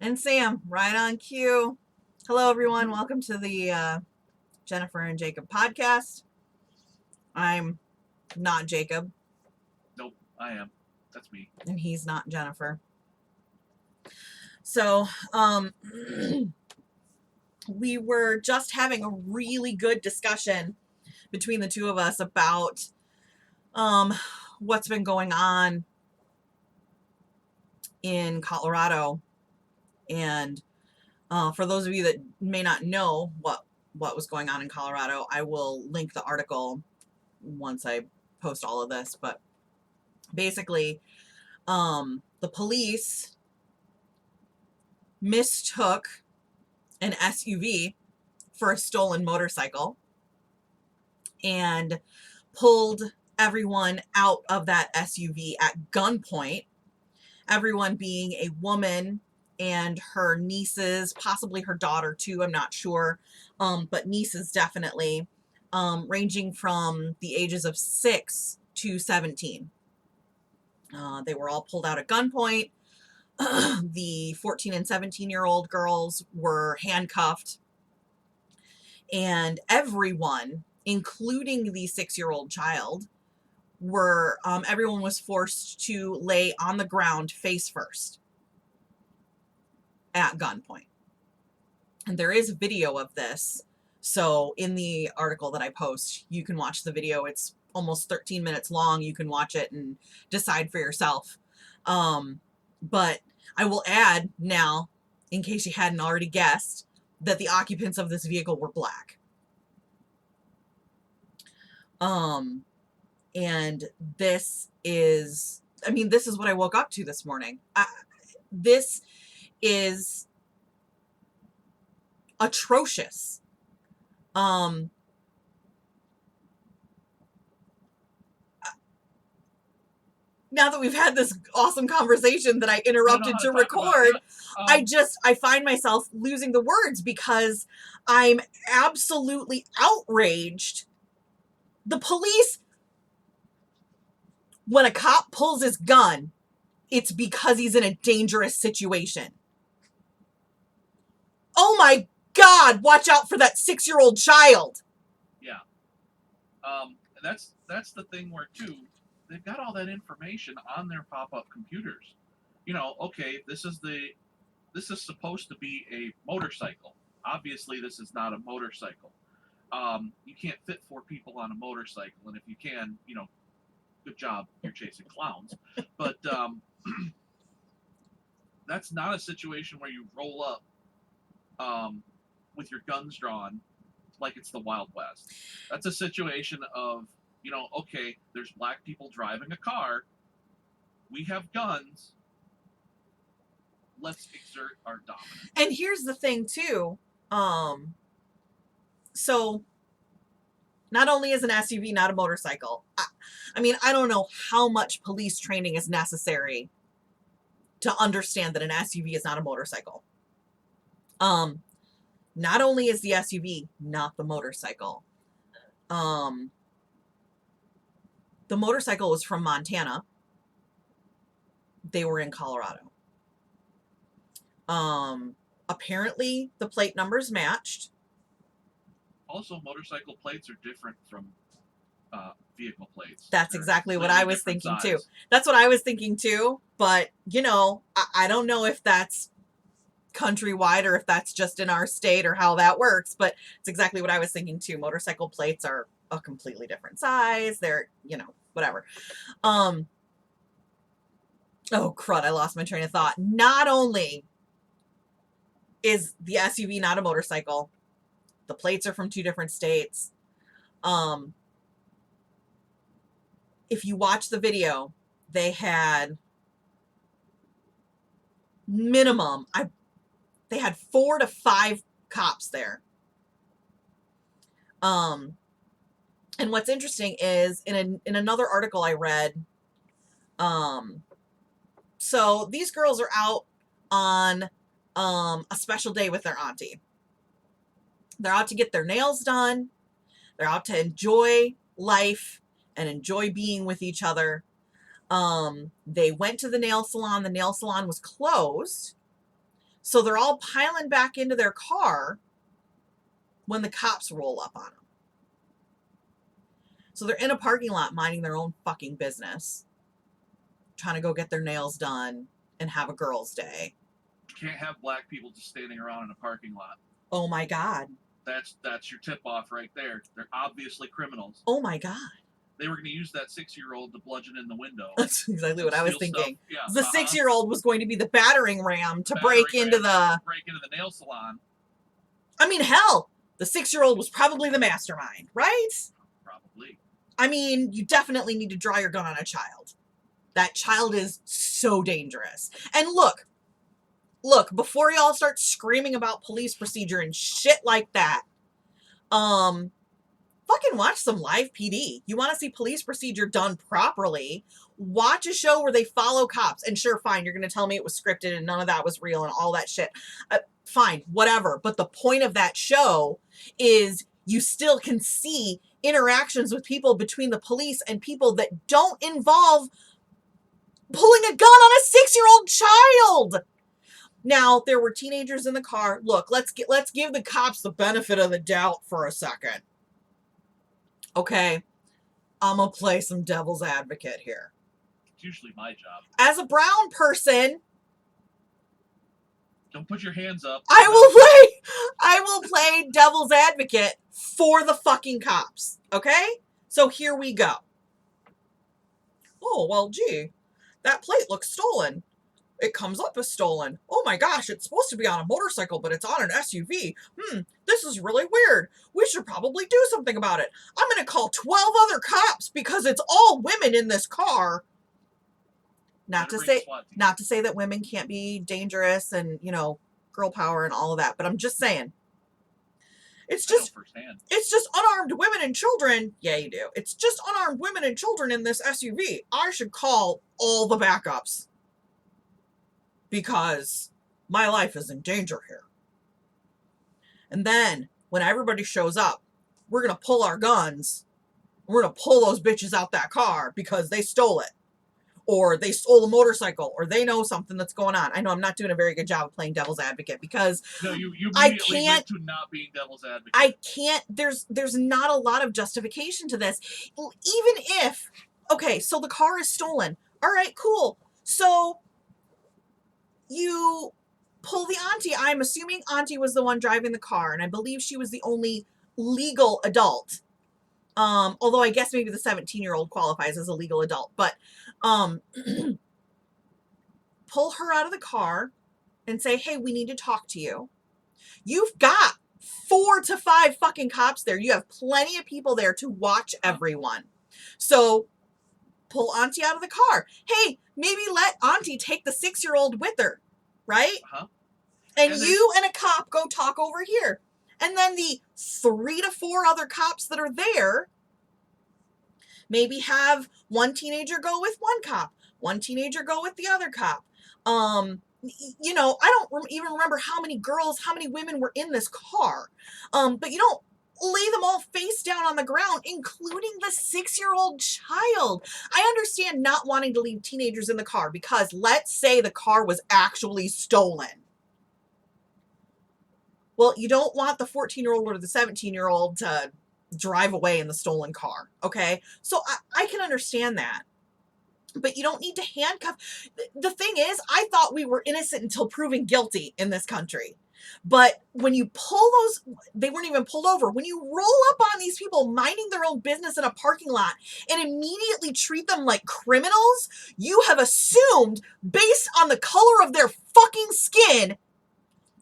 And Sam, right on cue. Hello, everyone. Welcome to the Jennifer and Jacob podcast. I'm not Jacob, Nope, I am. That's me. and he's not Jennifer. So, we were just having a really good discussion between the two of us about what's been going on in Colorado. And for those of you that may not know what was going on in Colorado, I will link the article once I post all of this. But basically, the police mistook an SUV for a stolen motorcycle and pulled everyone out of that SUV at gunpoint. Everyone being a woman and her nieces, possibly her daughter too, I'm not sure, but nieces definitely, ranging from the ages of 6 to 17. They were all pulled out at gunpoint. The 14 and 17-year-old girls were handcuffed, and everyone, including the 6-year-old child, everyone was forced to lay on the ground face first at gunpoint. And there is video of this. So in the article that I post, you can watch the video. It's almost 13 minutes long. You can watch it and decide for yourself. But I will add now, in case you hadn't already guessed, that the occupants of this vehicle were black. And this is what I woke up to this morning. This is atrocious. Now that we've had this awesome conversation that I interrupted to record, I find myself losing the words because I'm absolutely outraged. The police, when a cop pulls his gun, it's because he's in a dangerous situation. Oh my God, watch out for that 6-year-old child. Yeah. That's the thing where too, they've got all that information on their pop-up computers. Okay, this is supposed to be a motorcycle. Obviously, this is not a motorcycle. You can't fit 4 people on a motorcycle, and if you can, good job, you're chasing clowns. But that's not a situation where you roll up with your guns drawn like it's the Wild West. That's a situation of, okay, there's black people driving a car. We have guns. Let's exert our dominance. And here's the thing too. So not only is an SUV not a motorcycle, I don't know how much police training is necessary to understand that an SUV is not a motorcycle. Not only is the SUV not the motorcycle, the motorcycle was from Montana. They were in Colorado. Apparently the plate numbers matched. Also, motorcycle plates are different from vehicle plates. That's exactly what I was thinking too. That's what I was thinking too. But, I don't know if that's countrywide or if that's just in our state or how that works, but it's exactly what I was thinking too. Motorcycle plates are a completely different size. They're, whatever. Oh crud, I lost my train of thought. Not only is the SUV not a motorcycle, the plates are from 2 different states. If you watch the video, they had minimum, they had 4 to 5 cops there. And what's interesting is in another article I read, so these girls are out on a special day with their auntie. They're out to get their nails done. They're out to enjoy life and enjoy being with each other. They went to the nail salon. The nail salon was closed. So they're all piling back into their car when the cops roll up on them. So they're in a parking lot minding their own fucking business, trying to go get their nails done and have a girls' day. You can't have black people just standing around in a parking lot. Oh my God. That's your tip off right there. They're obviously criminals. Oh my God. They were going to use that 6-year-old to bludgeon in the window. That's exactly what I was thinking. Yeah, the 6-year-old was going to be the battering ram to break into the nail salon. I mean, hell, the 6-year-old was probably the mastermind, right? Probably. I mean, you definitely need to draw your gun on a child. That child is so dangerous. And look, before y'all start screaming about police procedure and shit like that, fucking watch some live PD. You want to see police procedure done properly, watch a show where they follow cops. And sure, fine, you're going to tell me it was scripted and none of that was real and all that shit. Fine, whatever. But the point of that show is you still can see interactions with people between the police and people that don't involve pulling a gun on a 6-year-old child. Now, there were teenagers in the car. Look, let's give the cops the benefit of the doubt for a second. Okay, I'm gonna play some devil's advocate here. It's usually my job. As a brown person, don't put your hands up. I will play devil's advocate for the fucking cops. Okay? So here we go. Oh, well, gee, that plate looks stolen. It comes up as stolen. Oh my gosh, it's supposed to be on a motorcycle, but it's on an SUV. This is really weird. We should probably do something about it. I'm going to call 12 other cops because it's all women in this car. Not to say that women can't be dangerous and, girl power and all of that, but I'm just saying. It's just unarmed women and children. Yeah, you do. It's just unarmed women and children in this SUV. I should call all the backups. Because my life is in danger here. And then, when everybody shows up, we're going to pull our guns. We're going to pull those bitches out that car because they stole it. Or they stole a motorcycle. Or they know something that's going on. I know I'm not doing a very good job of playing devil's advocate because no, you immediately went to not being devil's advocate. I can't. There's not a lot of justification to this. Even if, okay, so the car is stolen. All right, cool. So you pull the auntie. I'm assuming auntie was the one driving the car, and I believe she was the only legal adult. Although I guess maybe the 17-year-old qualifies as a legal adult. But pull her out of the car and say, hey, we need to talk to you. You've got 4 to 5 fucking cops there. You have plenty of people there to watch everyone. So pull auntie out of the car. Hey, maybe let auntie take the 6-year-old with her, right? And you and a cop go talk over here. And then the 3 to 4 other cops that are there, maybe have one teenager go with one cop, one teenager go with the other cop. I don't even remember how many women were in this car. But you don't lay them all face down on the ground, including the 6-year-old child. I understand not wanting to leave teenagers in the car because let's say the car was actually stolen. Well, you don't want the 14-year-old or the 17-year-old to drive away in the stolen car, okay? So I can understand that. But you don't need to handcuff. The thing is, I thought we were innocent until proven guilty in this country. But when you pull those, they weren't even pulled over. When you roll up on these people minding their own business in a parking lot and immediately treat them like criminals, you have assumed, based on the color of their fucking skin,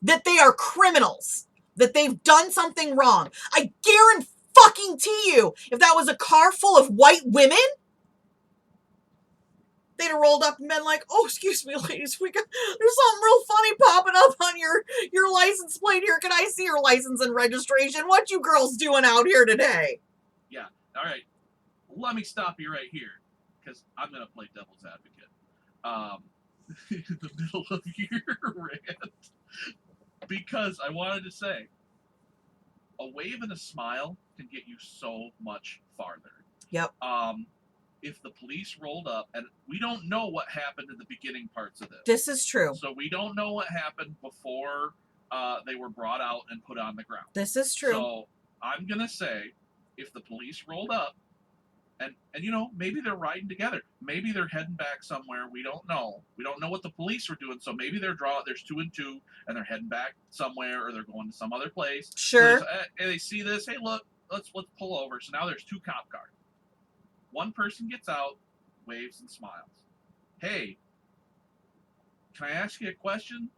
that they are criminals, that they've done something wrong. I guarantee you, if that was a car full of white women, they'd have rolled up and been like, oh, excuse me, ladies, there's something real funny popping up on your license plate here. Can I see your license and registration? What you girls doing out here today? Yeah, all right. Let me stop you right here, because I'm going to play devil's advocate. In the middle of your rant. Because I wanted to say, a wave and a smile can get you so much farther. Yep. if the police rolled up, and we don't know what happened in the beginning parts of this. This is true. So we don't know what happened before they were brought out and put on the ground. This is true. So I'm gonna say, if the police rolled up, and maybe they're riding together, maybe they're heading back somewhere. We don't know. We don't know what the police were doing. So maybe there's 2 and 2, and they're heading back somewhere, or they're going to some other place. Sure. So they see this. Hey, look, let's pull over. So now there's 2 cop cars. One person gets out, waves and smiles. Hey, can I ask you a question?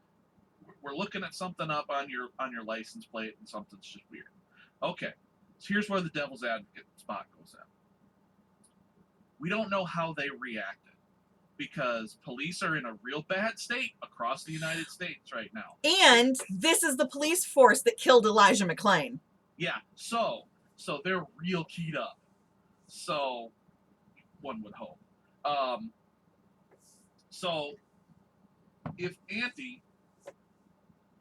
We're looking at something up on your license plate, and something's just weird. Okay, so here's where the devil's advocate spot goes in. We don't know how they reacted, because police are in a real bad state across the United States right now. And this is the police force that killed Elijah McClain. Yeah, so they're real keyed up. So one would hope. So if Auntie,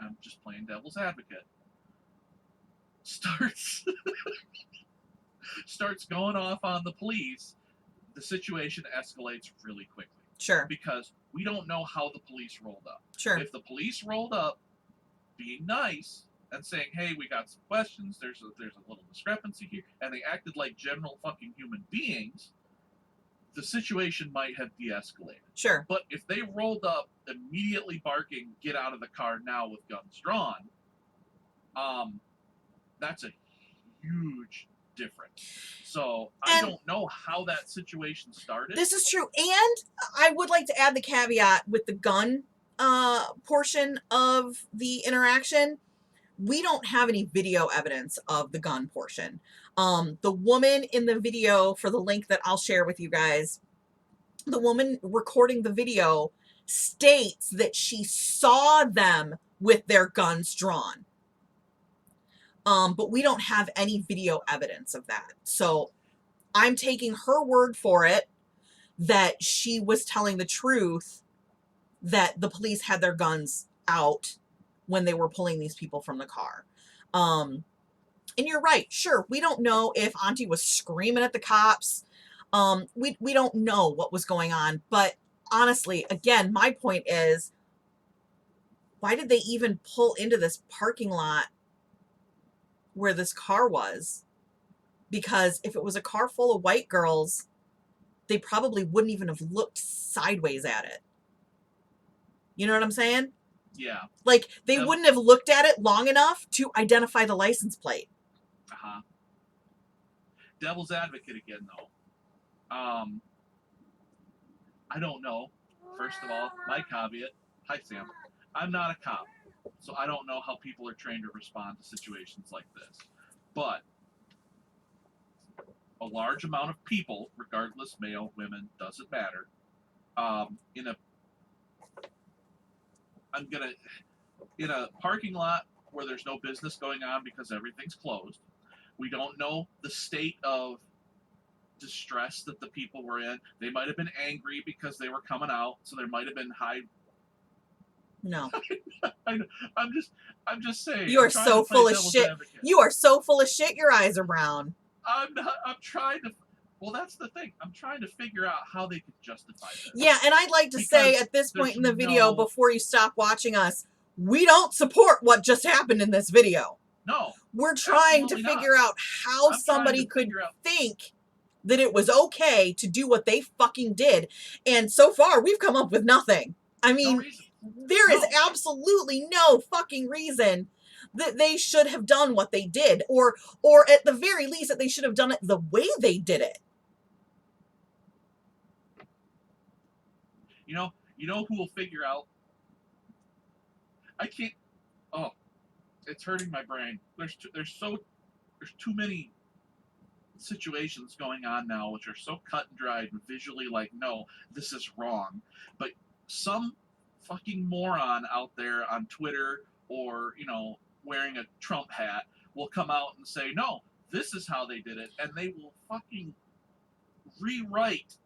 I'm just playing devil's advocate, starts going off on the police, the situation escalates really quickly. Sure. Because we don't know how the police rolled up. Sure. If the police rolled up being nice and saying, hey, we got some questions, there's a little discrepancy here, and they acted like general fucking human beings, the situation might have de-escalated. Sure. But if they rolled up immediately barking, get out of the car now with guns drawn, that's a huge difference. So I don't know how that situation started. This is true. And I would like to add the caveat with the gun portion of the interaction. We don't have any video evidence of the gun portion. The woman in the video, for the link that I'll share with you guys, the woman recording the video states that she saw them with their guns drawn. But we don't have any video evidence of that. So I'm taking her word for it that she was telling the truth, that the police had their guns out when they were pulling these people from the car. And you're right. Sure, we don't know if Auntie was screaming at the cops. We don't know what was going on. But honestly, again, my point is, why did they even pull into this parking lot where this car was? Because if it was a car full of white girls, they probably wouldn't even have looked sideways at it. You know what I'm saying? Yeah. Like, they wouldn't have looked at it long enough to identify the license plate. Uh-huh. Devil's advocate again, though. I don't know. First of all, my caveat. Hi, Sam. I'm not a cop, so I don't know how people are trained to respond to situations like this. But a large amount of people, regardless, male, women, doesn't matter, in a parking lot where there's no business going on because everything's closed. We don't know the state of distress that the people were in. They might have been angry because they were coming out, so there might have been high. No. I'm just saying. You are so full of shit. You are so full of shit. Your eyes are brown. I'm trying to. Well, that's the thing. I'm trying to figure out how they could justify this. Yeah, and I'd like to say at this point in the video, before you stop watching us, we don't support what just happened in this video. No. We're trying to figure out how somebody could think that it was okay to do what they fucking did. And so far, we've come up with nothing. I mean, there is absolutely no fucking reason that they should have done what they did, or at the very least that they should have done it the way they did it. You know who will figure out? I can't. Oh, it's hurting my brain. There's too many situations going on now which are so cut and dried and visually like, no, this is wrong. But some fucking moron out there on Twitter or wearing a Trump hat will come out and say, no, this is how they did it, and they will fucking rewrite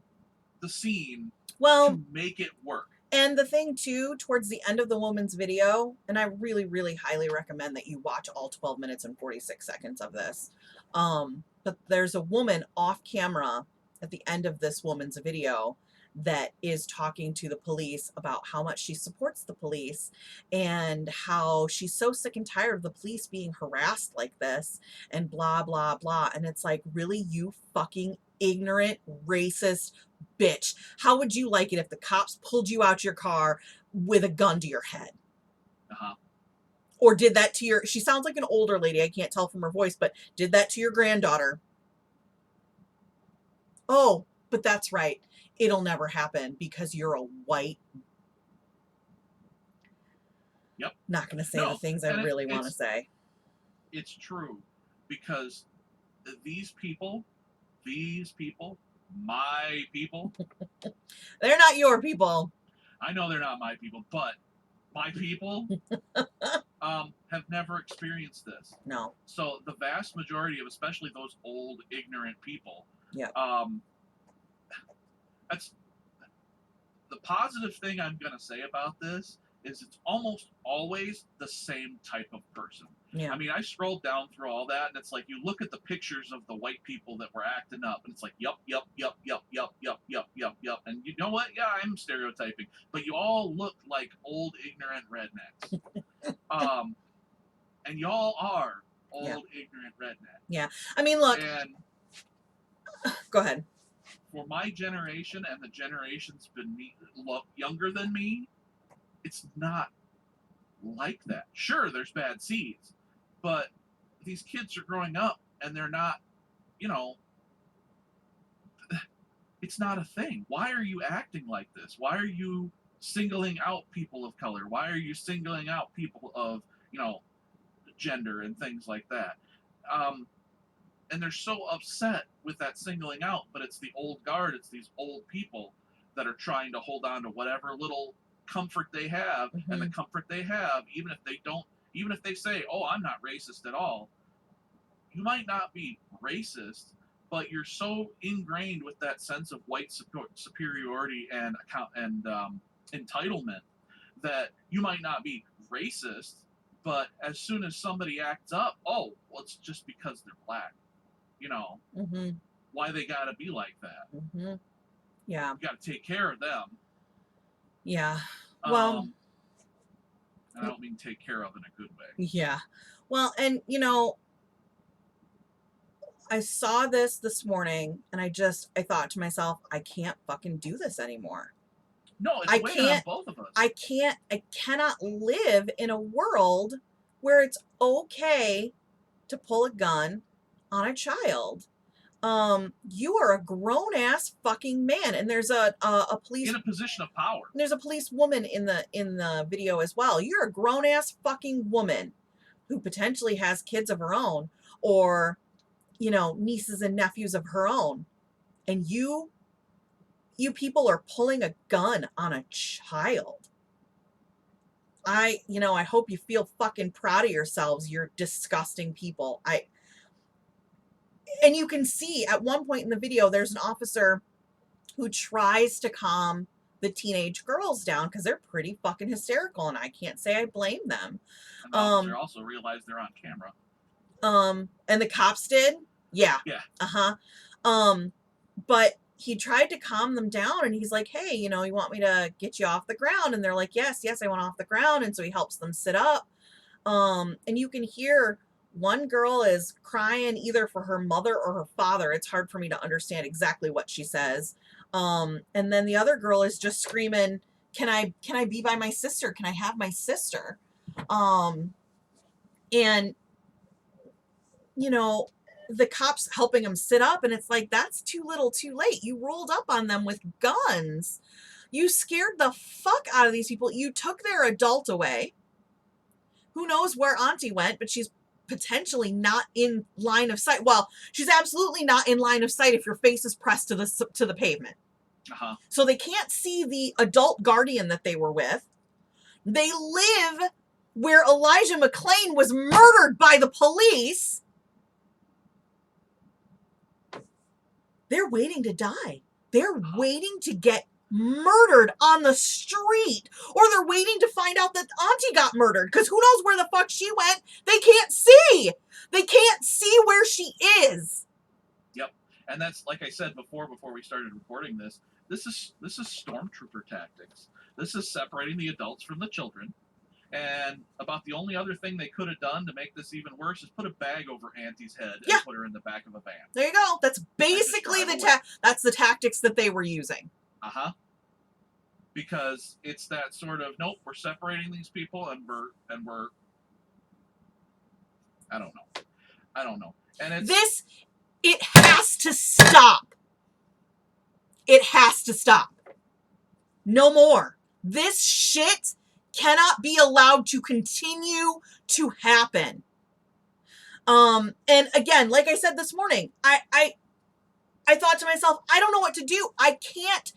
the scene to make it work. And the thing too, towards the end of the woman's video, and I really, really highly recommend that you watch all 12 minutes and 46 seconds of this. But there's a woman off camera at the end of this woman's video that is talking to the police about how much she supports the police and how she's so sick and tired of the police being harassed like this and blah, blah, blah. And it's like, really, you fucking ignorant, racist bitch. How would you like it if the cops pulled you out your car with a gun to your head? Uh-huh. Or did that to your, she sounds like an older lady, I can't tell from her voice, but did that to your granddaughter? Oh, but that's right. It'll never happen because you're a white. Yep. Not going to say the things I really want to say. It's true, because these people, my people. They're not your people. I know they're not my people, but my people have never experienced this. No. So the vast majority of, especially those old, ignorant people, yeah. That's the positive thing I'm going to say about this is it's almost always the same type of person. Yeah. I mean, I scrolled down through all that, and it's like you look at the pictures of the white people that were acting up, and it's like, yup, and you know what? Yeah, I'm stereotyping, but you all look like old, ignorant rednecks. And y'all are old, ignorant rednecks. Yeah. I mean, look. And go ahead. For my generation and the generations beneath, younger than me, it's not like that. Sure, there's bad seeds, but these kids are growing up and they're not, it's not a thing. Why are you acting like this? Why are you singling out people of color? Why are you singling out people of, gender and things like that? And they're so upset with that singling out, but it's the old guard, it's these old people that are trying to hold on to whatever little comfort they have, and the comfort they have, even if they say, oh, I'm not racist at all, you might not be racist, but you're so ingrained with that sense of white superiority and entitlement that you might not be racist, but as soon as somebody acts up, oh, well, it's just because they're black. Why they gotta be like that. Yeah. You gotta take care of them. Yeah. Well, I don't mean take care of in a good way. Yeah. Well, and I saw this morning and I thought to myself, I can't fucking do this anymore. No, it's weighing on both of us. I cannot live in a world where it's okay to pull a gun on a child. You are a grown ass fucking man, and there's a police in a position of power. There's a police woman in the video as well. You're a grown ass fucking woman who potentially has kids of her own, or nieces and nephews of her own, and you people are pulling a gun on a child. I hope you feel fucking proud of yourselves, you're disgusting people. And you can see at one point in the video, there's an officer who tries to calm the teenage girls down because they're pretty fucking hysterical, and I can't say I blame them. And the officer also realized they're on camera. And the cops did? Yeah. Yeah. But he tried to calm them down, and he's like, hey, you want me to get you off the ground? And they're like, yes, I want off the ground. And so he helps them sit up. And you can hear one girl is crying either for her mother or her father. It's hard for me to understand exactly what she says. And then the other girl is just screaming, can I be by my sister? Can I have my sister? And the cops helping them sit up, and it's like, that's too little too late. You rolled up on them with guns. You scared the fuck out of these people. You took their adult away. Who knows where Auntie went, but she's potentially not in line of sight. Well, she's absolutely not in line of sight if your face is pressed to the pavement. So they can't see the adult guardian that they were with. They live where Elijah McClain was murdered by the police. They're waiting to die. They're waiting to get murdered on the street, or they're waiting to find out that Auntie got murdered, because who knows where the fuck she went. They can't see where she is. Yep. And that's, like I said before we started recording this. This is stormtrooper tactics. This is separating the adults from the children. And about the only other thing they could have done to make this even worse is put a bag over Auntie's head and put her in the back of a van. There you go. That's basically that's the tactics that they were using. Because it's that sort of, nope, we're separating these people and we're I don't know. And it has to stop. It has to stop. No more. This shit cannot be allowed to continue to happen. And again, like I said this morning, I thought to myself, I don't know what to do. I can't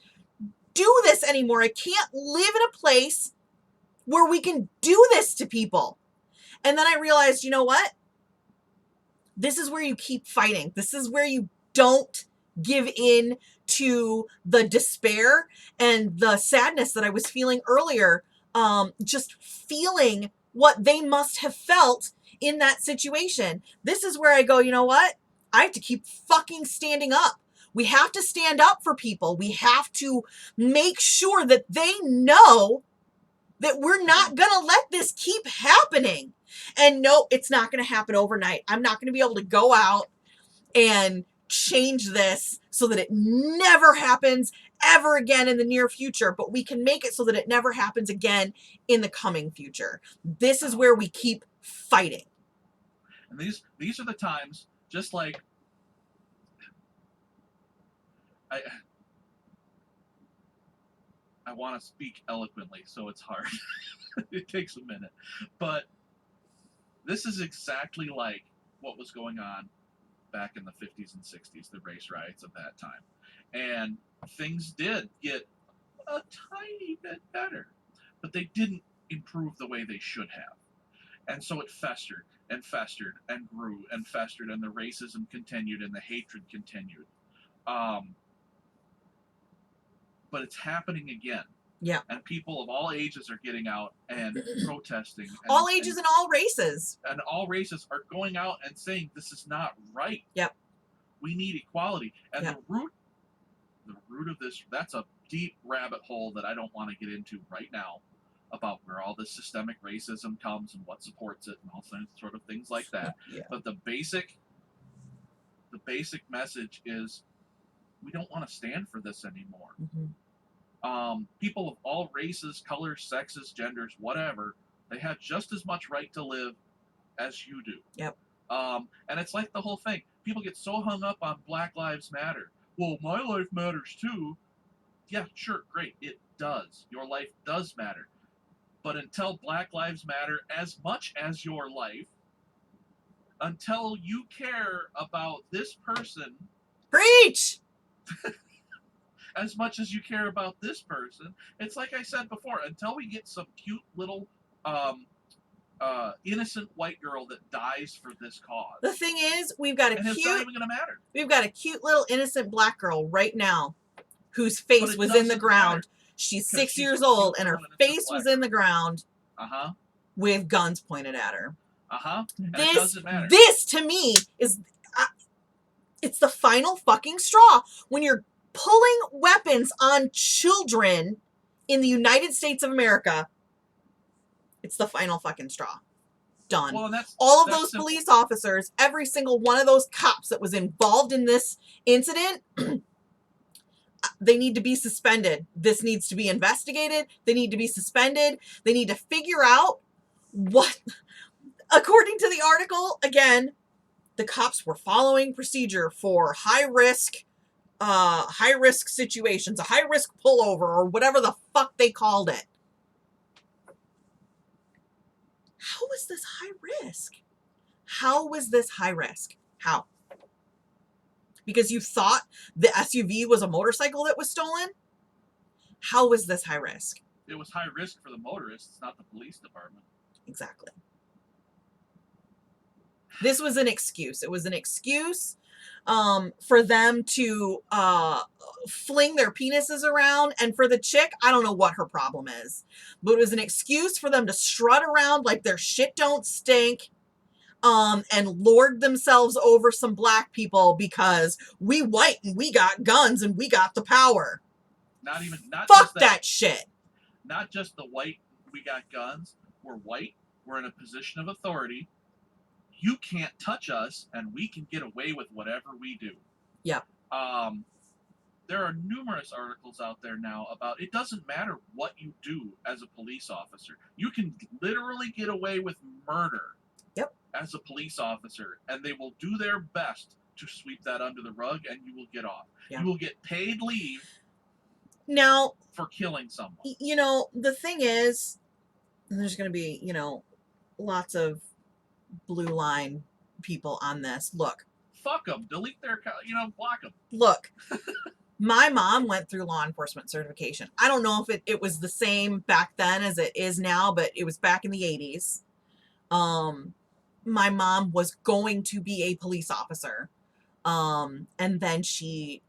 do this anymore. I can't live in a place where we can do this to people. And then I realized, you know what? This is where you keep fighting. This is where you don't give in to the despair and the sadness that I was feeling earlier. Just feeling what they must have felt in that situation. This is where I go, you know what? I have to keep fucking standing up. We have to stand up for people. We have to make sure that they know that we're not going to let this keep happening. And no, it's not going to happen overnight. I'm not going to be able to go out and change this so that it never happens ever again in the near future, but we can make it so that it never happens again in the coming future. This is where we keep fighting. And these are the times, just like I want to speak eloquently, so it's hard. It takes a minute. But this is exactly like what was going on back in the 50s and 60s, the race riots of that time. And things did get a tiny bit better, but they didn't improve the way they should have. And so it festered and festered and grew and festered, and the racism continued and the hatred continued. But it's happening again. Yeah. And people of all ages are getting out and protesting. All ages and all races. And all races are going out and saying this is not right. Yep. We need equality. And the root of this, that's a deep rabbit hole that I don't want to get into right now, about where all this systemic racism comes and what supports it and all sort of things like that. Yeah. But the basic message is we don't want to stand for this anymore. Mm-hmm. People of all races, colors, sexes, genders, whatever, they have just as much right to live as you do. Yep. And it's like the whole thing. People get so hung up on Black Lives Matter. Well, my life matters too. Yeah, sure, great. It does. Your life does matter. But until Black Lives Matter as much as your life, until you care about this person... Preach! As much as you care about this person, it's like I said before, until we get some cute little innocent white girl that dies for this cause. The thing is, it's not even gonna matter. We've got a cute little innocent black girl right now whose face was in the ground. Matter. She's 6 years old and her face was in the ground. With guns pointed at her. It doesn't matter. This to me is it's the final fucking straw when you're pulling weapons on children in the United States of America. It's the final fucking straw. Done. Well, all of those police officers, every single one of those cops that was involved in this incident, they need to be suspended. This needs to be investigated. They need to be suspended. They need to figure out what, according to the article, again, the cops were following procedure for high risk situations, a high risk pullover, or whatever the fuck they called it. How was this high risk? How was this high risk? How? Because you thought the SUV was a motorcycle that was stolen? How was this high risk? It was high risk for the motorists, not the police department. Exactly. This was an excuse. It was an excuse for them to fling their penises around. And for the chick, I don't know what her problem is. But it was an excuse for them to strut around like their shit don't stink. and lord themselves over some black people because we white and we got guns and we got the power. Not Fuck just that shit. Not just the white, we got guns. We're white. We're in a position of authority. You can't touch us, and we can get away with whatever we do. Yep. There are numerous articles out there now about it doesn't matter what you do as a police officer. You can literally get away with murder. Yep. As a police officer, and they will do their best to sweep that under the rug, and you will get off. Yeah. You will get paid leave now for killing someone. You know, the thing is, there's going to be, you know, lots of blue line people on this. Look. Fuck them. Delete their, block them. Look. My mom went through law enforcement certification. I don't know if it was the same back then as it is now, but it was back in the 80s. My mom was going to be a police officer. And then she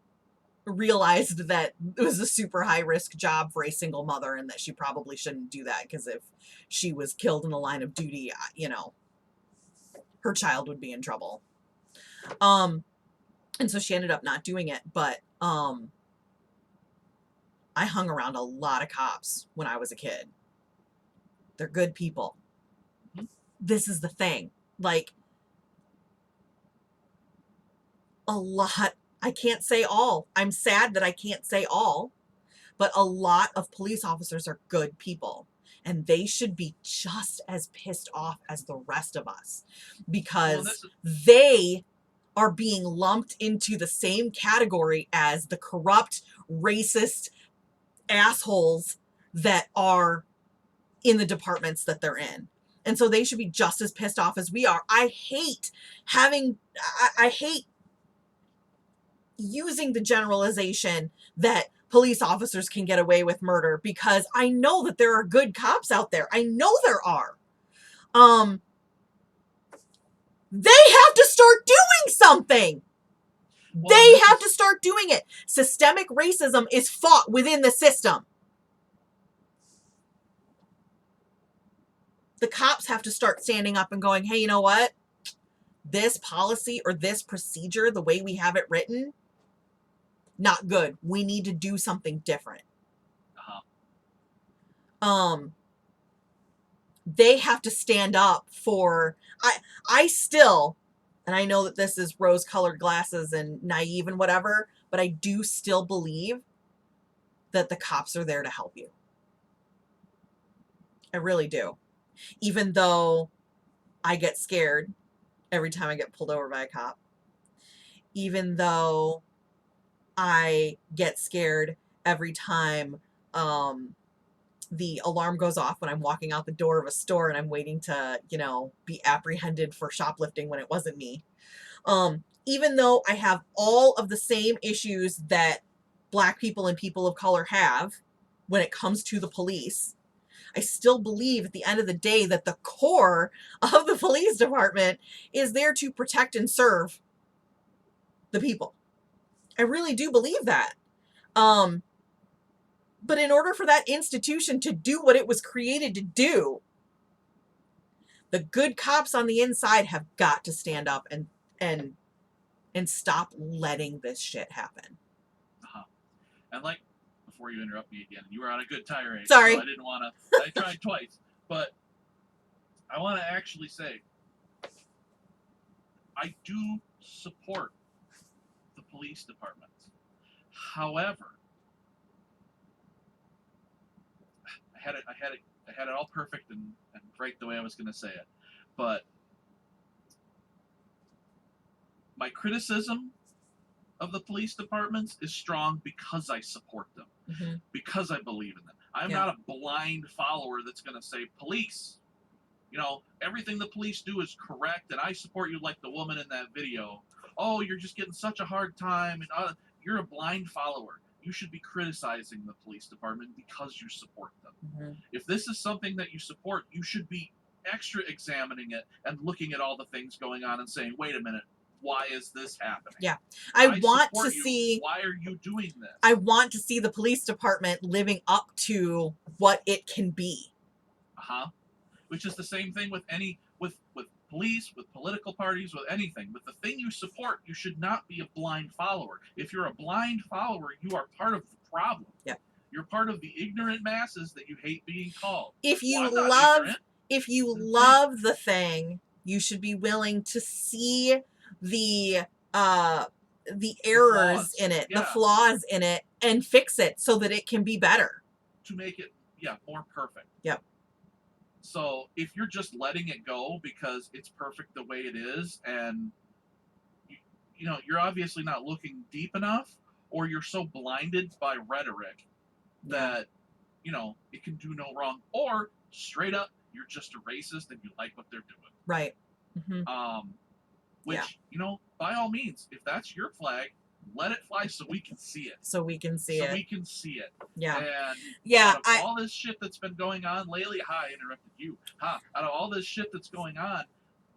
realized that it was a super high risk job for a single mother and that she probably shouldn't do that because if she was killed in the line of duty, you know, her child would be in trouble. And so she ended up not doing it. But I hung around a lot of cops when I was a kid. They're good people. This is the thing. Like, a lot, I can't say all. I'm sad that I can't say all, but a lot of police officers are good people. And they should be just as pissed off as the rest of us because they are being lumped into the same category as the corrupt, racist assholes that are in the departments that they're in. And so they should be just as pissed off as we are. I hate using the generalization that police officers can get away with murder because I know that there are good cops out there. I know there are. They have to start doing something. Well, they have to start doing it. Systemic racism is fought within the system. The cops have to start standing up and going, hey, you know what? This policy or this procedure, the way we have it written, not good. We need to do something different. They have to stand up for, I still, and I know that this is rose-colored glasses and naive and whatever, but I do still believe that the cops are there to help you. I really do. Even though I get scared every time I get pulled over by a cop. Even though I get scared every time the alarm goes off when I'm walking out the door of a store and I'm waiting to, you know, be apprehended for shoplifting when it wasn't me. Even though I have all of the same issues that Black people and people of color have when it comes to the police, I still believe at the end of the day that the core of the police department is there to protect and serve the people. I really do believe that. But in order for that institution to do what it was created to do, the good cops on the inside have got to stand up and stop letting this shit happen. And like, before you interrupt me again, you were on a good tirade. Sorry. So I didn't want to, I tried twice, but I want to actually say, I do support the police department. However, I had it all perfect and right the way I was going to say it. But my criticism of the police departments is strong because I support them, because I believe in them. I'm not a blind follower that's going to say, police, you know, everything the police do is correct, and I support you like the woman in that video. Oh, you're just getting such a hard time, and you're a blind follower. You should be criticizing the police department because you support them. If this is something that you support, you should be extra examining it and looking at all the things going on and saying, wait a minute, why is this happening? Yeah. I want to see, why are you doing this? I want to see the police department living up to what it can be. Which is the same thing with police, with political parties, with anything. With the thing you support, you should not be a blind follower. If you're a blind follower, you are part of the problem. Yep. You're part of the ignorant masses that you hate being called. If you Well, I'm not love, ignorant. if you love the thing, you should be willing to see the errors flaws. in it, the Yeah. flaws in it, and fix it so that it can be better. To make it, more perfect. Yep. So if you're just letting it go because it's perfect the way it is, and you're obviously not looking deep enough, or you're so blinded by rhetoric that it can do no wrong, or straight up you're just a racist and you like what they're doing. Right. Mm-hmm. Which by all means, if that's your flag, let it fly so we can see it. So we can see it. Yeah. And yeah. Out of all this shit that's been going on lately, I interrupted you. Out of all this shit that's going on,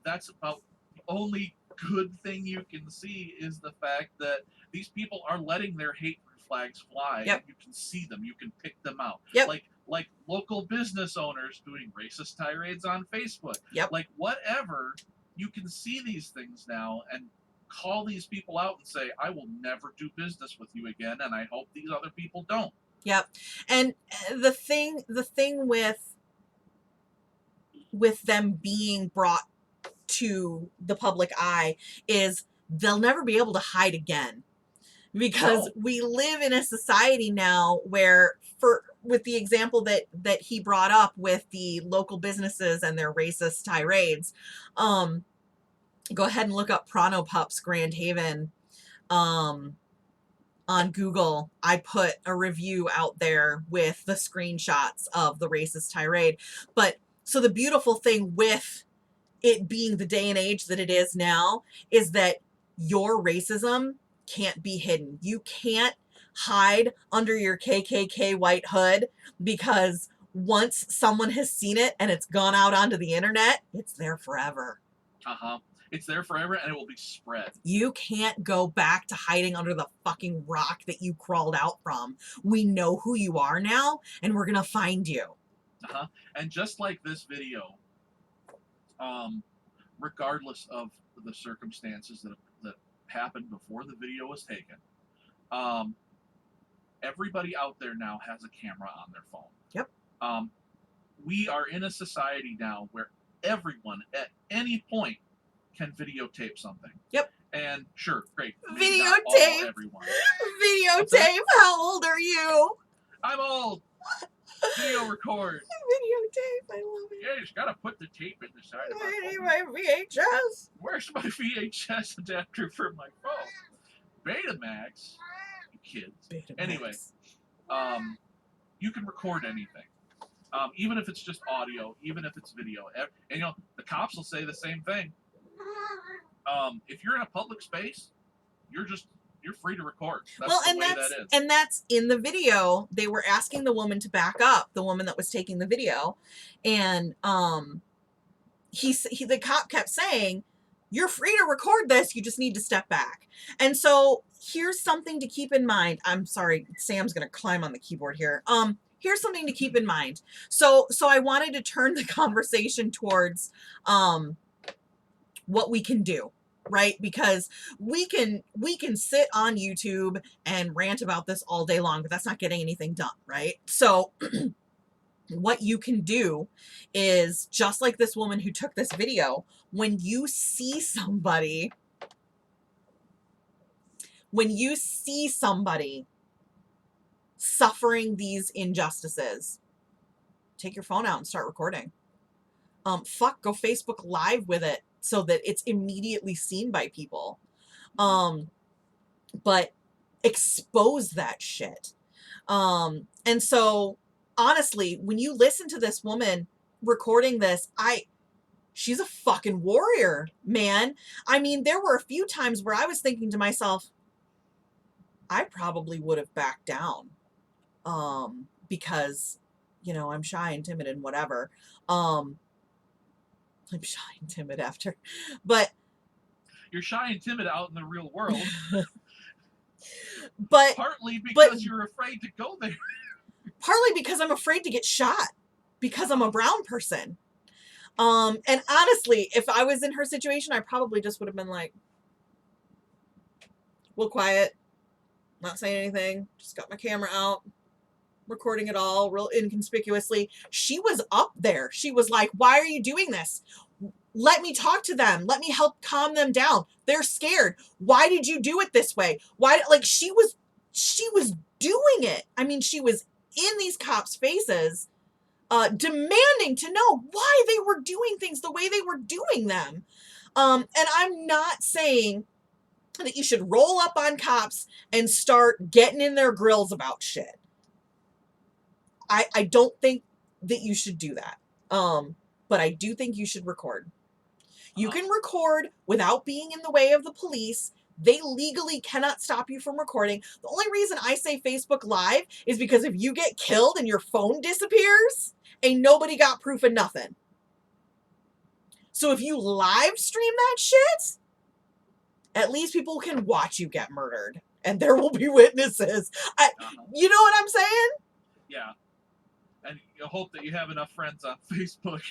that's about the only good thing you can see is the fact that these people are letting their hate flags fly. Yep. You can see them. You can pick them out. Yep. Like local business owners doing racist tirades on Facebook. Yep. Like whatever, you can see these things now and call these people out and say, I will never do business with you again, and I hope these other people don't. Yep. And the thing with them being brought to the public eye is they'll never be able to hide again, because we live in a society now where, with the example that he brought up with the local businesses and their racist tirades, go ahead and look up Prano Pups Grand Haven on Google. I put a review out there with the screenshots of the racist tirade. But so the beautiful thing with it being the day and age that it is now is that your racism can't be hidden. You can't hide under your KKK white hood, because once someone has seen it and it's gone out onto the internet, it's there forever. It's there forever, and it will be spread. You can't go back to hiding under the fucking rock that you crawled out from. We know who you are now, and we're gonna find you. And just like this video, regardless of the circumstances that happened before the video was taken, everybody out there now has a camera on their phone. Yep. We are in a society now where everyone at any point can videotape something. Yep. And sure, great. Videotape. Everyone. Videotape. How old are you? I'm old. Video record. Videotape. I love it. Yeah, you just gotta put the tape in the side of I need my phone. my VHS. Where's my VHS adapter for my phone? Betamax. You kids. Betamax. Anyway, you can record anything. Even if it's just audio, even if it's video. And the cops will say the same thing. If you're in a public space, you're free to record. And that's in the video. They were asking the woman to back up, the woman that was taking the video, and the cop kept saying, "You're free to record this. You just need to step back." And so here's something to keep in mind. I'm sorry, Sam's gonna climb on the keyboard here. Here's something to keep in mind. So I wanted to turn the conversation towards what we can do, right? Because we can sit on YouTube and rant about this all day long, but that's not getting anything done, right? So what you can do is, just like this woman who took this video, when you see somebody suffering these injustices, take your phone out and start recording. Go Facebook Live with it so that it's immediately seen by people. But expose that shit. And so honestly, when you listen to this woman recording this, she's a fucking warrior, man. I mean, there were a few times where I was thinking to myself, I probably would have backed down. Because, I'm shy and timid and whatever. I'm shy and timid but you're shy and timid out in the real world. but partly because you're afraid to go there. Partly because I'm afraid to get shot because I'm a brown person. And honestly, if I was in her situation, I probably just would have been like, real quiet, not saying anything, just got my camera out, recording it all real inconspicuously. She was up there. She was like, why are you doing this? Let me talk to them. Let me help calm them down. They're scared. Why did you do it this way? Why, like, she was doing it. I mean, she was in these cops' faces, demanding to know why they were doing things the way they were doing them. And I'm not saying that you should roll up on cops and start getting in their grills about shit. I don't think that you should do that. But I do think you should record. You can record without being in the way of the police. They legally cannot stop you from recording. The only reason I say Facebook Live is because if you get killed and your phone disappears, ain't nobody got proof of nothing. So if you live stream that shit, at least people can watch you get murdered. And there will be witnesses. You know what I'm saying? Yeah. And you hope that you have enough friends on Facebook.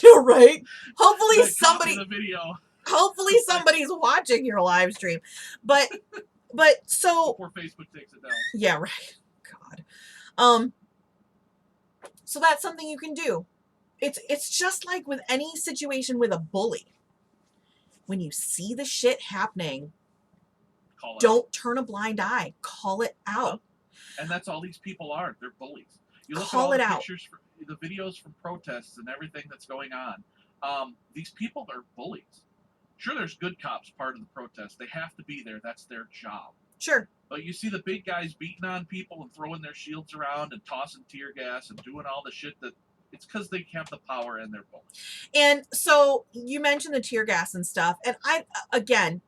You're right. Hopefully somebody the video. Hopefully somebody's watching your live stream. But so before Facebook takes it down. Yeah, right. God. So that's something you can do. It's just like with any situation with a bully. When you see the shit happening, don't turn a blind eye. Call it out. And that's all these people are. They're bullies. You look Call at it all the out. pictures, the videos from protests and everything that's going on. These people are bullies. Sure, there's good cops part of the protest. They have to be there. That's their job. Sure. But you see the big guys beating on people and throwing their shields around and tossing tear gas and doing all the shit that it's because they have the power and they're bullies. And so you mentioned the tear gas and stuff. And again,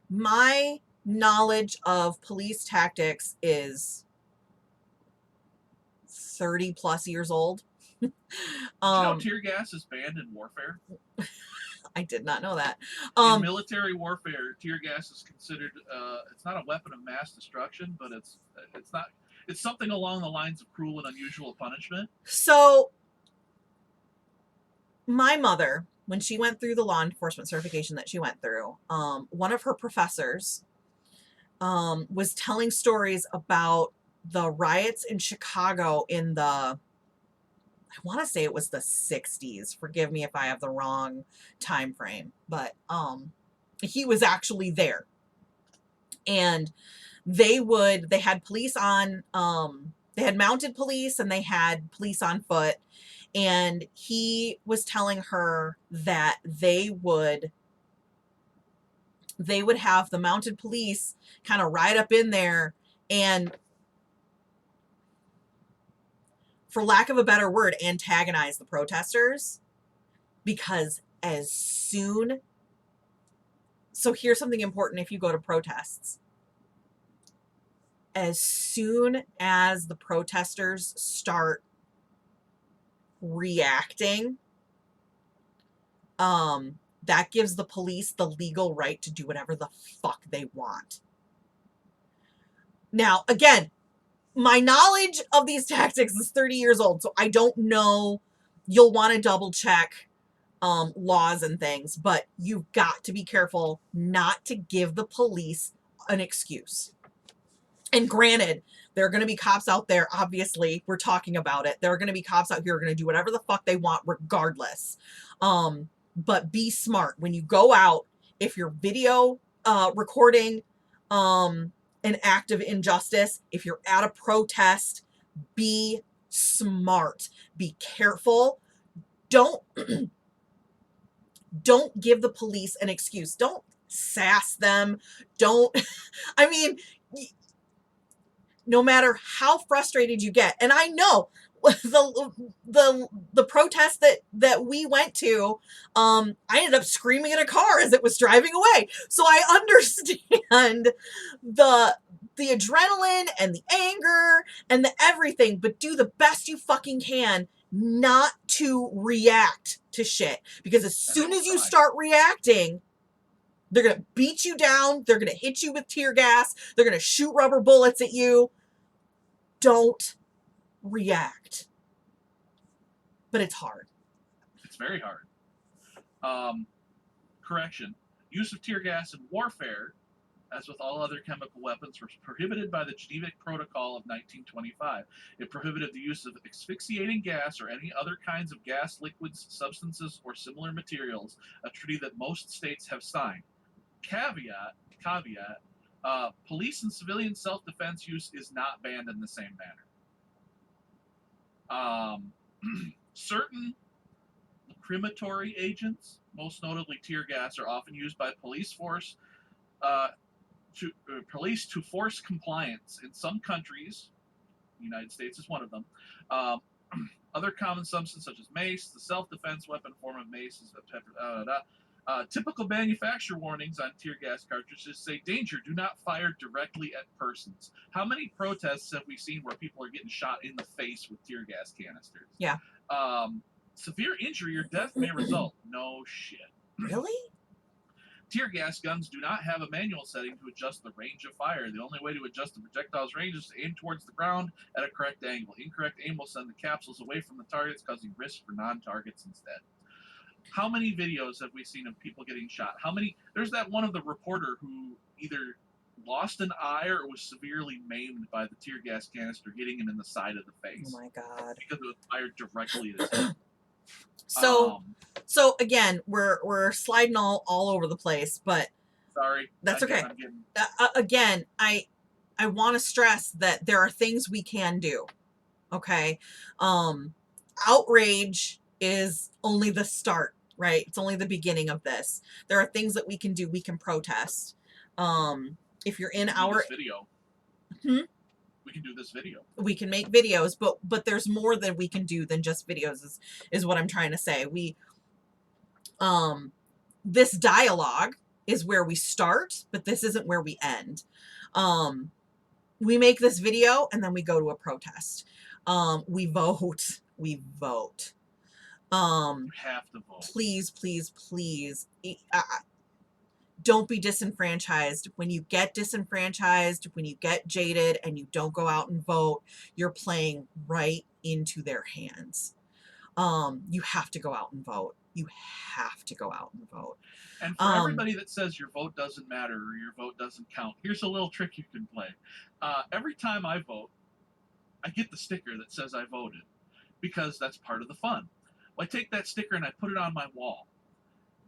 my knowledge of police tactics is 30 plus years old. Did you know tear gas is banned in warfare? I did not know that. In military warfare, tear gas is considered it's not a weapon of mass destruction, but it's something along the lines of cruel and unusual punishment. So my mother, when she went through the law enforcement certification that she went through, one of her professors was telling stories about the riots in Chicago in the, I want to say it was the 60s. Forgive me if I have the wrong time frame, but he was actually there. And they had police on, they had mounted police and they had police on foot. And he was telling her that they would have the mounted police kind of ride up in there and, for lack of a better word, antagonize the protesters. Because so here's something important if you go to protests. As soon as the protesters start reacting, that gives the police the legal right to do whatever the fuck they want. Now, again, my knowledge of these tactics is 30 years old, so I don't know. You'll want to double check laws and things, but you've got to be careful not to give the police an excuse. And granted, there are going to be cops out there, obviously, we're talking about it. There are going to be cops out here who are going to do whatever the fuck they want regardless. But be smart. When you go out, if you're video recording an act of injustice, if you're at a protest, be smart. Be careful. Don't give the police an excuse. Don't sass them. I mean, no matter how frustrated you get, and I know the protest that we went to, I ended up screaming in a car as it was driving away. So I understand the adrenaline and the anger and the everything, but do the best you fucking can not to react to shit. Because as soon as you start reacting, they're going to beat you down. They're going to hit you with tear gas. They're going to shoot rubber bullets at you. Don't react. But it's hard. It's very hard. Um, correction. Use of tear gas in warfare, as with all other chemical weapons, was prohibited by the Geneva Protocol of 1925. It prohibited the use of asphyxiating gas or any other kinds of gas, liquids, substances, or similar materials, a treaty that most states have signed. Caveat, police and civilian self-defense use is not banned in the same manner. Certain crematory agents, most notably tear gas, are often used by uh, police to force compliance. In some countries, the United States is one of them. Um, Other common substances such as mace, the self-defense weapon form of mace is typical manufacturer warnings on tear gas cartridges say, danger, do not fire directly at persons. How many protests have we seen where people are getting shot in the face with tear gas canisters? Yeah. Severe injury or death may result. No shit. Really? Tear gas guns do not have a manual setting to adjust the range of fire. The only way to adjust the projectile's range is to aim towards the ground at a correct angle. Incorrect aim will send the capsules away from the targets, causing risk for non-targets instead. How many videos have we seen of people getting shot? How many? There's that one of the reporter who either lost an eye or was severely maimed by the tear gas canister hitting him in the side of the face. Oh my God. Because it was fired directly at his head. So again, we're sliding all over the place, but sorry, that's okay. Again, I want to stress that there are things we can do. Okay, outrage is only the start, right? It's only the beginning of this. There are things that we can do. We can protest. If you're in our video, we can do this video. We can make videos, but there's more that we can do than just videos. Is what I'm trying to say. This dialogue is where we start, but this isn't where we end. We make this video and then we go to a protest. We vote. We vote. You have to vote. Please, please, please. Don't be disenfranchised. When you get disenfranchised, when you get jaded and you don't go out and vote, you're playing right into their hands. You have to go out and vote. You have to go out and vote. And for everybody that says your vote doesn't matter or your vote doesn't count, here's a little trick you can play. Every time I vote, I get the sticker that says I voted because that's part of the fun. Well, I take that sticker and I put it on my wall.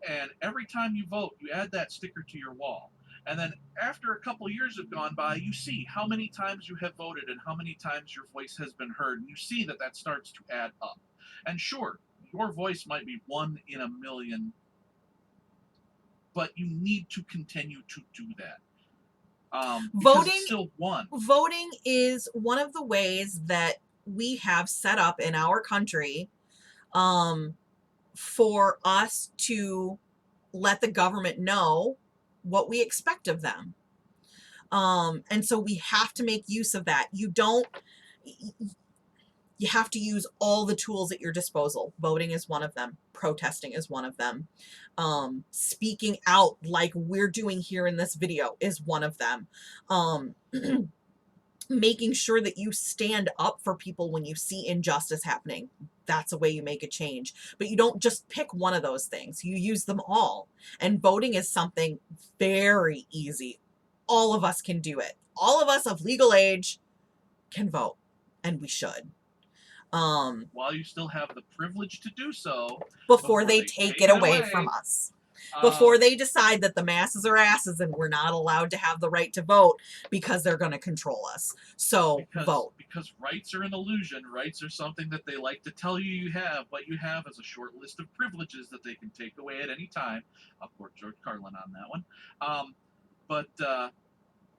And every time you vote, you add that sticker to your wall. And then after a couple years have gone by, you see how many times you have voted and how many times your voice has been heard. And you see that that starts to add up. And sure, your voice might be 1 in a million, but you need to continue to do that. Voting it's still one. Voting is one of the ways that we have set up in our country for us to let the government know what we expect of them. And so we have to make use of that. You have to use all the tools at your disposal. Voting is one of them. Protesting is one of them. Speaking out like we're doing here in this video is one of them. Making sure that you stand up for people when you see injustice happening. That's a way you make a change. But you don't just pick one of those things. You use them all. And voting is something very easy. All of us can do it. All of us of legal age can vote. And we should. While you still have the privilege to do so. Before they take it away from us. Before they decide that the masses are asses and we're not allowed to have the right to vote because they're going to control us. So vote. Because rights are an illusion. Rights are something that they like to tell you you have. What you have is a short list of privileges that they can take away at any time. I'll quote George Carlin on that one.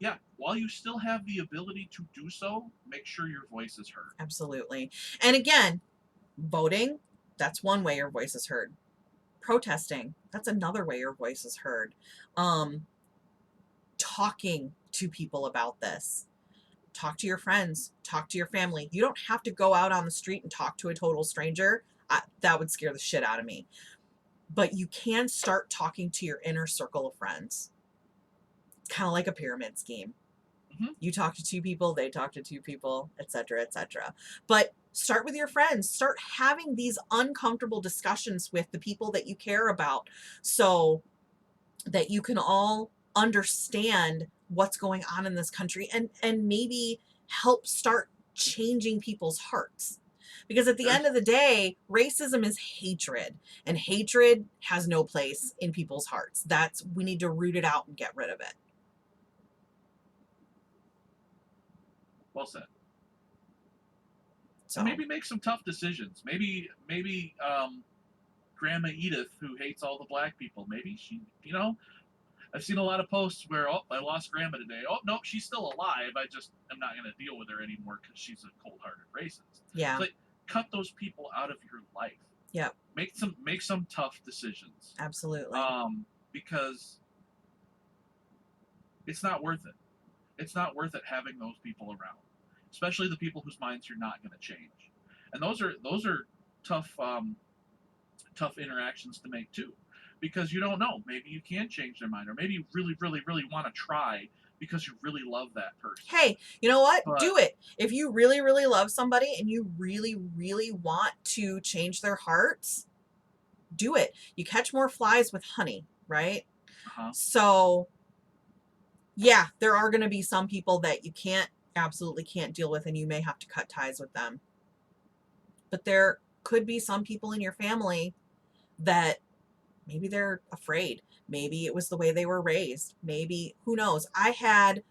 Yeah, while you still have the ability to do so, make sure your voice is heard. Absolutely. And again, voting, that's one way your voice is heard. Protesting, that's another way your voice is heard. Talking to people about this. Talk to your friends. Talk to your family. You don't have to go out on the street and talk to a total stranger. That would scare the shit out of me. But you can start talking to your inner circle of friends. Kind of like a pyramid scheme. You talk to two people, they talk to two people, etc., etc. But start with your friends. Start having these uncomfortable discussions with the people that you care about so that you can all understand what's going on in this country and maybe help start changing people's hearts. Because at the end There's of the day, racism is hatred, and hatred has no place in people's hearts. We need to root it out and get rid of it. well said. So And maybe make some tough decisions. Maybe Grandma Edith, who hates all the black people, maybe she, I've seen a lot of posts where, oh, I lost Grandma today. Oh, no, she's still alive. I just am not going to deal with her anymore because she's a cold-hearted racist. yeah, It's like, cut those people out of your life. yep, Make some tough decisions. absolutely. Because it's not worth it. It's not worth it having those people around, especially the people whose minds you're not going to change. And those are tough tough interactions to make too, because you don't know. Maybe you can change their mind, or maybe you really, really, really want to try because you really love that person. Hey, you know what? But Do it. If you really, really love somebody and you really, really want to change their hearts, do it. You catch more flies with honey, right? So, yeah, there are going to be some people that you absolutely can't deal with, and you may have to cut ties with them. But there could be some people in your family that maybe they're afraid. Maybe it was the way they were raised. Maybe, who knows? I had,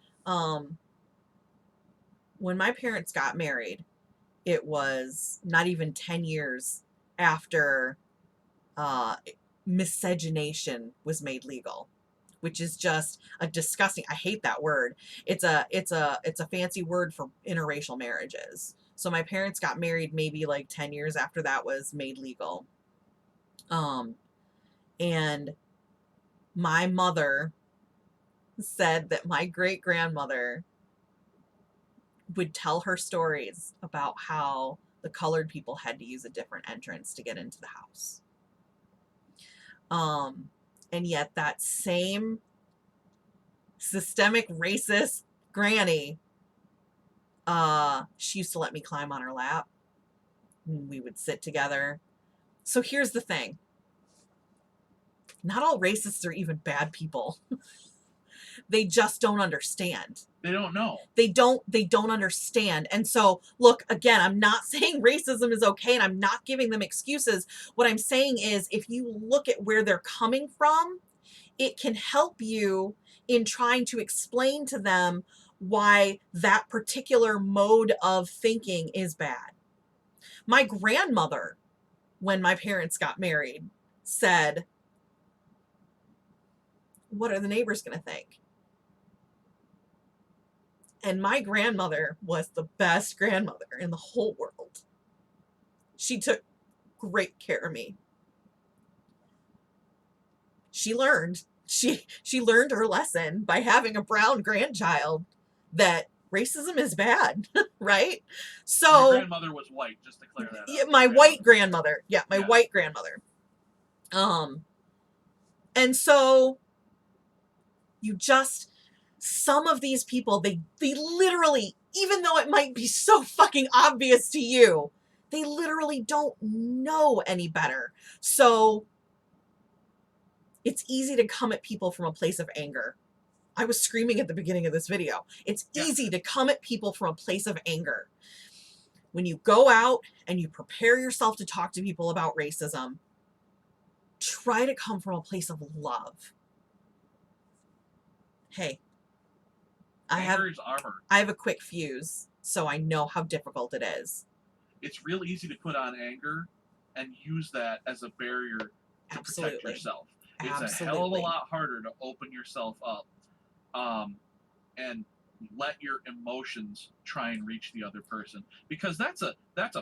when my parents got married, it was not even 10 years after miscegenation was made legal, which is just a disgusting, I hate that word. It's a fancy word for interracial marriages. So my parents got married maybe like 10 years after that was made legal. And my mother said that my great grandmother would tell her stories about how the colored people had to use a different entrance to get into the house. And yet that same systemic racist granny, she used to let me climb on her lap. We would sit together. So here's the thing. Not all racists are even bad people. They just don't understand. They don't know. They don't understand. And so, look, again, I'm not saying racism is okay, and I'm not giving them excuses. What I'm saying is, if you look at where they're coming from, it can help you in trying to explain to them why that particular mode of thinking is bad. My grandmother, when my parents got married, said, "What are the neighbors going to think?" And my grandmother was the best grandmother in the whole world. She took great care of me. She learned. She learned her lesson by having a brown grandchild that racism is bad, right? Your So grandmother was white, just to clear that up. my white grandmother. Yeah, my Yeah. white grandmother. And so some of these people, they literally, even though it might be so fucking obvious to you, they literally don't know any better. So it's easy to come at people from a place of anger. I was screaming at the beginning of this video. It's easy to come at people from a place of anger. When you go out and you prepare yourself to talk to people about racism, try to come from a place of love. Hey, I have a quick fuse, so I know how difficult it is. It's real easy to put on anger and use that as a barrier to protect yourself. It's a hell of a lot harder to open yourself up and let your emotions try and reach the other person, because that's a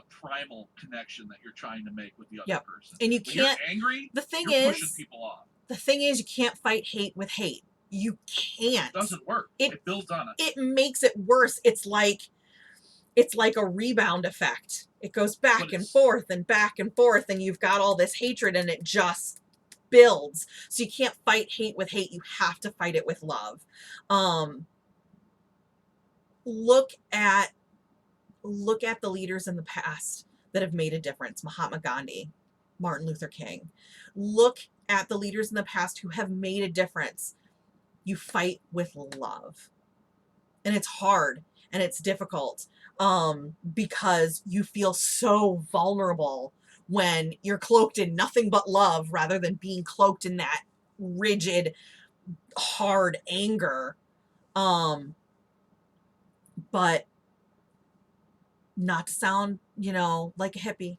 primal connection that you're trying to make with the other person. And you when can't. You're angry. You're pushing people off. The thing is, you can't fight hate with hate. You can't. It doesn't work. It builds on it. It makes it worse. It's like a rebound effect. It goes back and forth, and you've got all this hatred, and it just builds. So you can't fight hate with hate. You have to fight it with love. look at the leaders in the past that have made a difference. Mahatma Gandhi, Martin Luther King. Look at the leaders in the past who have made a difference. You fight with love. And it's hard and it's difficult because you feel so vulnerable when you're cloaked in nothing but love rather than being cloaked in that rigid, hard anger. But not to sound, like a hippie,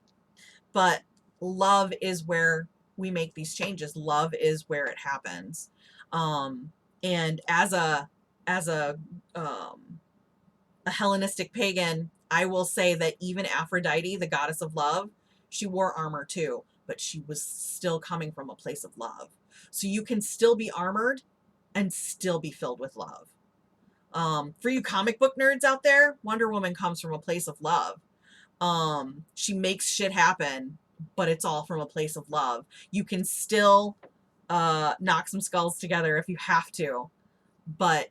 but love is where we make these changes. Love is where it happens. And um, a Hellenistic pagan, I will say that even Aphrodite, the goddess of love, she wore armor too, but she was still coming from a place of love. So you can still be armored and still be filled with love. For you comic book nerds out there, Wonder Woman comes from a place of love. She makes shit happen, but it's all from a place of love. You can still knock some skulls together if you have to, but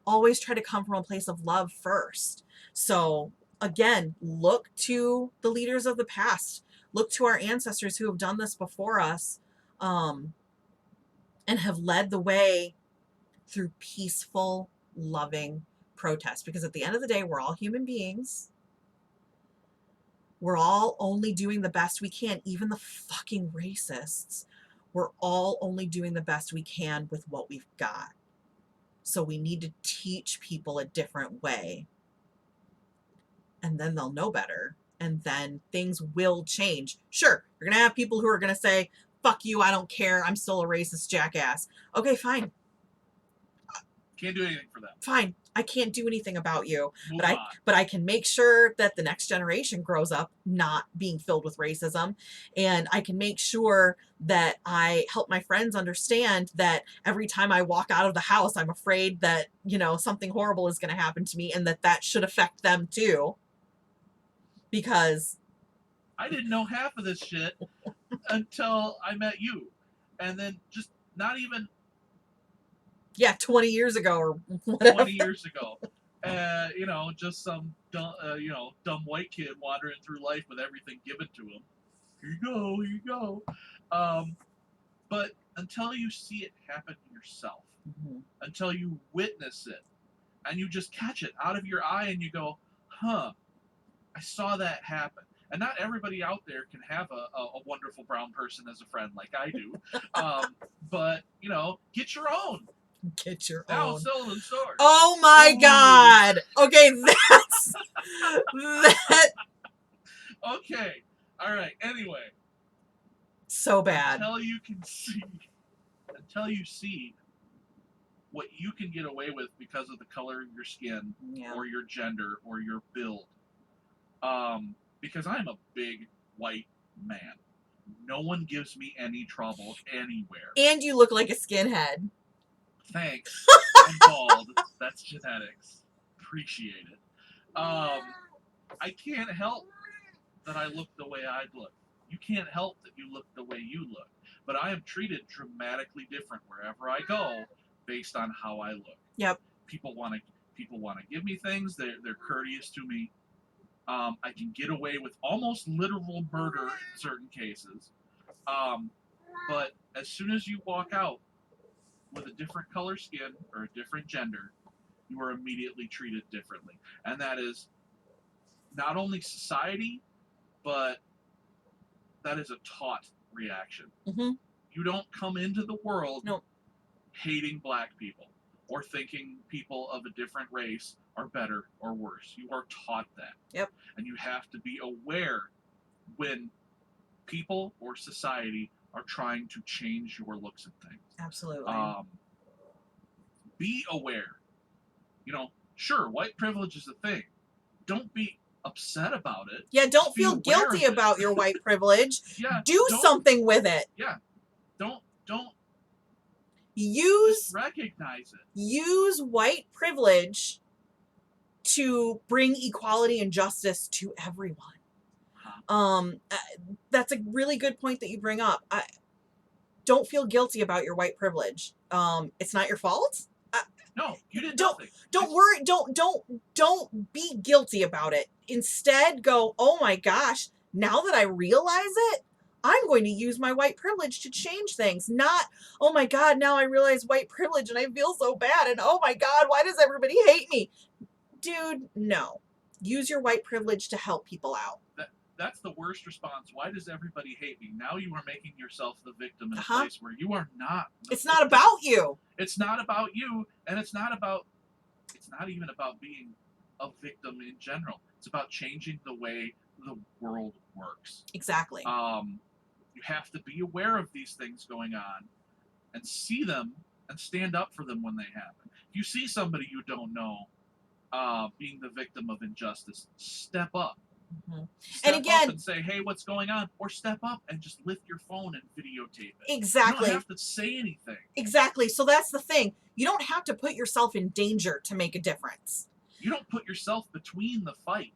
always try to come from a place of love first. So again, look to the leaders of the past, look to our ancestors who have done this before us, and have led the way through peaceful, loving protest. Because at the end of the day, we're all human beings. We're all only doing the best we can, even the fucking racists. We're all only doing the best we can with what we've got. So we need to teach people a different way. And then they'll know better. And then things will change. Sure, you're going to have people who are going to say, fuck you, I don't care, I'm still a racist jackass. Okay, fine. Can't do anything for them. Fine. I can't do anything about you. Move but on. but I can make sure that the next generation grows up not being filled with racism. And I can make sure that I help my friends understand that every time I walk out of the house, I'm afraid that, something horrible is going to happen to me and that should affect them too. Because I didn't know half of this shit until I met you. And then just not even 20 years ago or whatever. 20 years ago. Just some dumb white kid wandering through life with everything given to him. Here you go. But until you see it happen yourself, until you witness it, and you just catch it out of your eye and you go, huh, I saw that happen. And not everybody out there can have a wonderful brown person as a friend like I do. But, get your own. Get your Now own. selling swords. Oh my God. Okay, that's that. Okay. All right. Anyway. So bad. Until you see what you can get away with because of the color of your skin or your gender or your build. Because I'm a big white man. No one gives me any trouble anywhere. And you look like a skinhead. Thanks. I'm bald. That's genetics. Appreciate it. I can't help that I look the way I look. You can't help that you look the way you look. But I am treated dramatically different wherever I go based on how I look. Yep. People want to give me things. They're courteous to me. I can get away with almost literal murder in certain cases. But as soon as you walk out with a different color skin or a different gender, you are immediately treated differently. And that is not only society, but that is a taught reaction. Mm-hmm. You don't come into the world nope. hating black people or thinking people of a different race are better or worse. You are taught that. Yep. And you have to be aware when people or society are trying to change your looks and things. Absolutely. Be aware. Sure, white privilege is a thing. Don't be upset about it. Yeah, don't feel guilty about your white privilege. Yeah, do something with it. Yeah. Don't just recognize it. Use white privilege to bring equality and justice to everyone. That's a really good point that you bring up. Don't feel guilty about your white privilege. It's not your fault. No, you did Don't nothing. don't worry. Don't be guilty about it. Instead, go, oh my gosh, now that I realize it, I'm going to use my white privilege to change things. Not, oh my God, now I realize white privilege and I feel so bad. And oh my God, why does everybody hate me? Dude, no. Use your white privilege to help people out. That's the worst response. Why does everybody hate me? Now you are making yourself the victim in a Uh-huh. place where you are not. It's not about you. It's not about you, and it's not even about being a victim in general. It's about changing the way the world works. Exactly. You have to be aware of these things going on and see them and stand up for them when they happen. If you see somebody you don't know being the victim of injustice, step up. Mm-hmm. Step And again, up and say, hey, what's going on? Or step up and just lift your phone and videotape it. exactly. You don't have to say anything. Exactly. So that's the thing. You don't have to put yourself in danger to make a difference. You don't put yourself between the fight.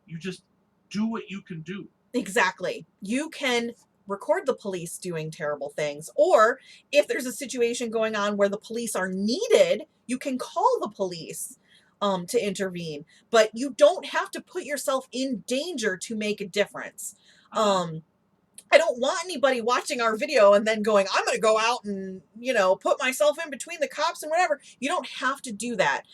You just do what you can do. Exactly. You can record the police doing terrible things, or if there's a situation going on where the police are needed, you can call the police to intervene. But you don't have to put yourself in danger to make a difference. I don't want anybody watching our video and then going, I'm going to go out and, put myself in between the cops and whatever. You don't have to do that.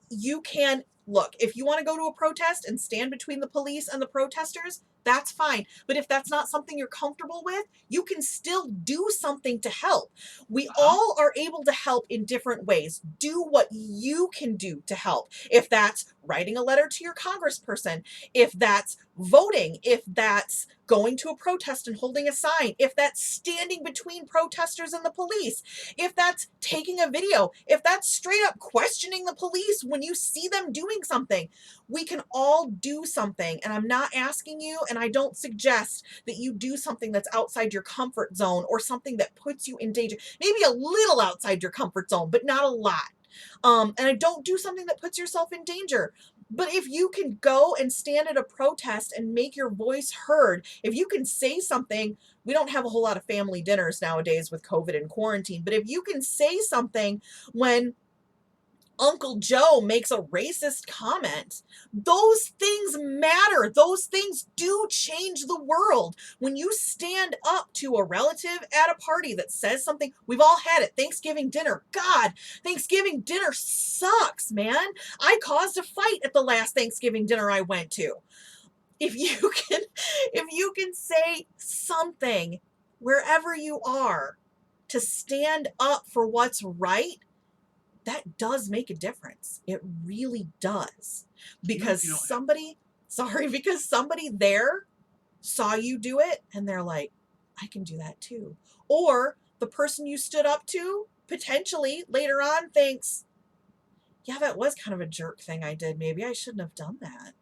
You can look, if you want to go to a protest and stand between the police and the protesters, that's fine. But if that's not something you're comfortable with, you can still do something to help. We all are able to help in different ways. Do what you can do to help. If that's writing a letter to your congressperson, if that's voting, if that's going to a protest and holding a sign, if that's standing between protesters and the police, if that's taking a video, if that's straight up questioning the police when you see them doing something, we can all do something. And I'm not asking you, and I don't suggest that you do something that's outside your comfort zone or something that puts you in danger. Maybe a little outside your comfort zone, but not a lot. And I don't do something that puts yourself in danger. But if you can go and stand at a protest and make your voice heard, if you can say something, we don't have a whole lot of family dinners nowadays with COVID and quarantine, but if you can say something when Uncle Joe makes a racist comment, those things matter. Those things do change the world. When you stand up to a relative at a party that says something, we've all had it. Thanksgiving dinner. God, Thanksgiving dinner sucks, man. I caused a fight at the last Thanksgiving dinner I went to. If you can say something wherever you are to stand up for what's right, that does make a difference. It really does. Because because somebody there saw you do it and they're like, I can do that too. Or the person you stood up to potentially later on thinks, yeah, that was kind of a jerk thing I did. Maybe I shouldn't have done that.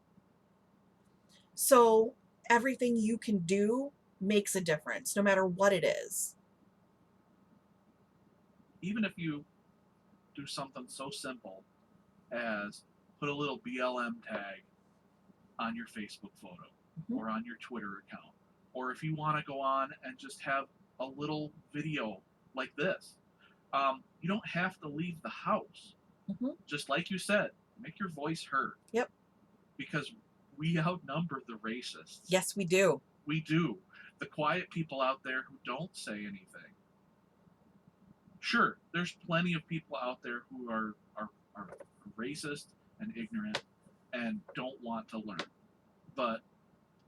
So everything you can do makes a difference, no matter what it is. Even if you do something so simple as put a little BLM tag on your Facebook photo or on your Twitter account, or if you want to go on and just have a little video like this, you don't have to leave the house. Just like you said, make your voice heard. Yep. Because we outnumber the racists. Yes, we do. We do. The quiet people out there who don't say anything. Sure, there's plenty of people out there who are racist and ignorant and don't want to learn. But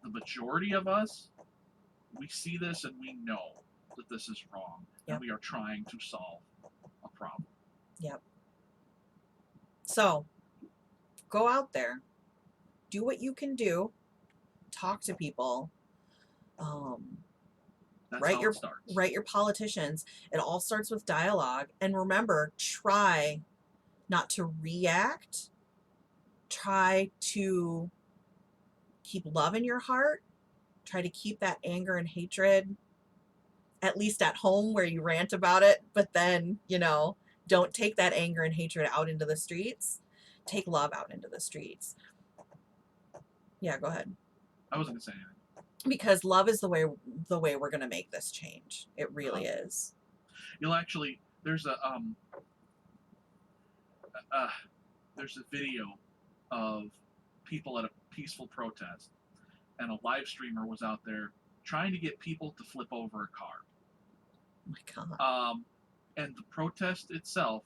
the majority of us, we see this and we know that this is wrong. Yep. And we are trying to solve a problem. Yep. So, go out there. Do what you can do. Talk to people. Write your politicians. It all starts with dialogue. And remember, try not to react. Try to keep love in your heart. Try to keep that anger and hatred, at least at home where you rant about it. But then, don't take that anger and hatred out into the streets. Take love out into the streets. Yeah, go ahead. I wasn't going to say anything. Because love is the way we're going to make this change. It really is. You'll actually, there's a there's a video of people at a peaceful protest, and a live streamer was out there trying to get people to flip over a car. Oh my God. And the protest itself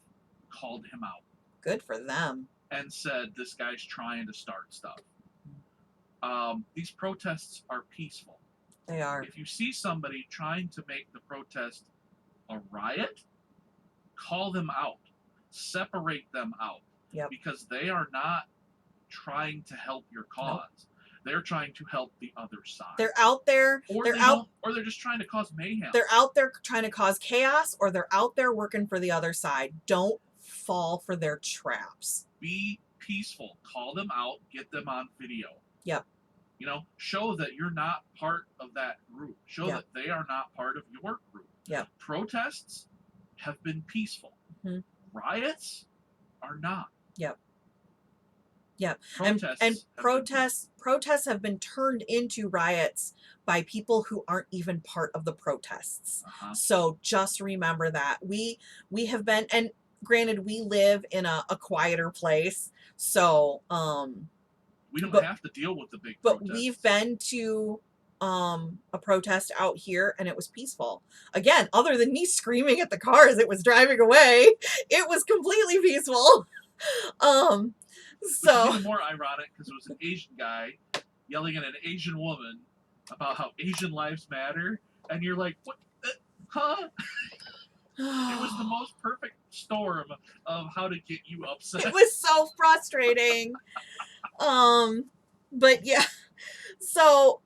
called him out. Good for them. And said, this guy's trying to start stuff. These protests are peaceful. They are. If you see somebody trying to make the protest a riot, call them out. Separate them out. Yep. Because they are not trying to help your cause. Nope. They're trying to help the other side. They're out there. Or they're just trying to cause mayhem. They're out there trying to cause chaos, or they're out there working for the other side. Don't fall for their traps. Be peaceful. Call them out. Get them on video. Yep. You know, show that you're not part of that group. Show that they are not part of your group. Yep. Protests have been peaceful. Mm-hmm. Riots are not. Yep. Yep. Protests have been turned into riots by people who aren't even part of the protests. So just remember that. We have been, and granted, we live in a quieter place, so we don't have to deal with the big protests. But we've been to a protest out here, and it was peaceful. Again, other than me screaming at the car as it was driving away, it was completely peaceful. So, which is even more ironic because it was an Asian guy yelling at an Asian woman about how Asian lives matter, and you're like, what? Huh? It was the most perfect storm of how to get you upset. It was so frustrating. But yeah, so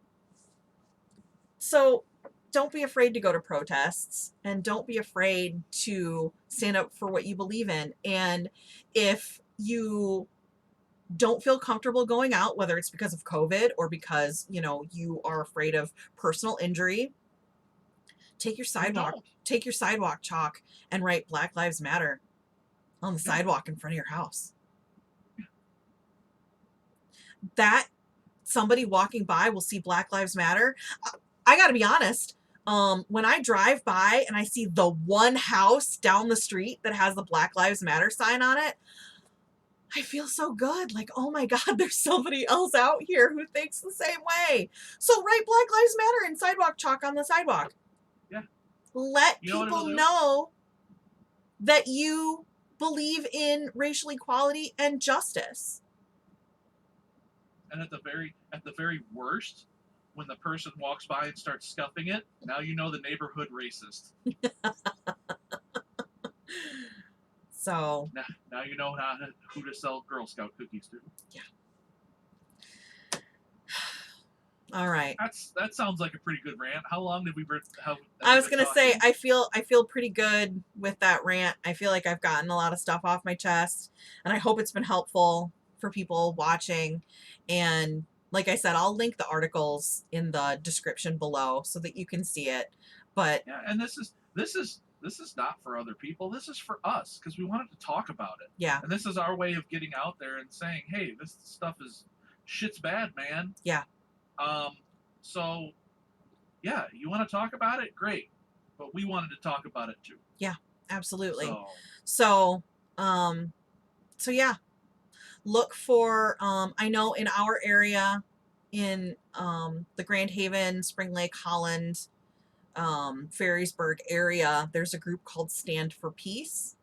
don't be afraid to go to protests, and don't be afraid to stand up for what you believe in. And if you don't feel comfortable going out, whether it's because of COVID or because, you are afraid of personal injury, take your sidewalk chalk and write Black Lives Matter on the sidewalk in front of your house. That somebody walking by will see Black Lives Matter. I got to be honest. When I drive by and I see the one house down the street that has the Black Lives Matter sign on it, I feel so good. Like, oh my God, there's somebody else out here who thinks the same way. So write Black Lives Matter and sidewalk chalk on the sidewalk. Yeah. Let people know that you believe in racial equality and justice. And at the very worst, when the person walks by and starts scuffing it, now you know the neighborhood racist. So now you know who to sell Girl Scout cookies to. Yeah. All right. That sounds like a pretty good rant. How long did we? I was gonna say I feel pretty good with that rant. I feel like I've gotten a lot of stuff off my chest, and I hope it's been helpful for people watching. And like I said, I'll link the articles in the description below so that you can see it. But yeah, and this is not for other people. This is for us because we wanted to talk about it. Yeah. And this is our way of getting out there and saying, hey, this stuff shit's bad, man. Yeah. So yeah, you want to talk about it? Great. But we wanted to talk about it too. Yeah, absolutely. So yeah. Look for I know in our area in the Grand Haven, Spring Lake, Holland, Ferrysburg area, there's a group called Stand for Peace,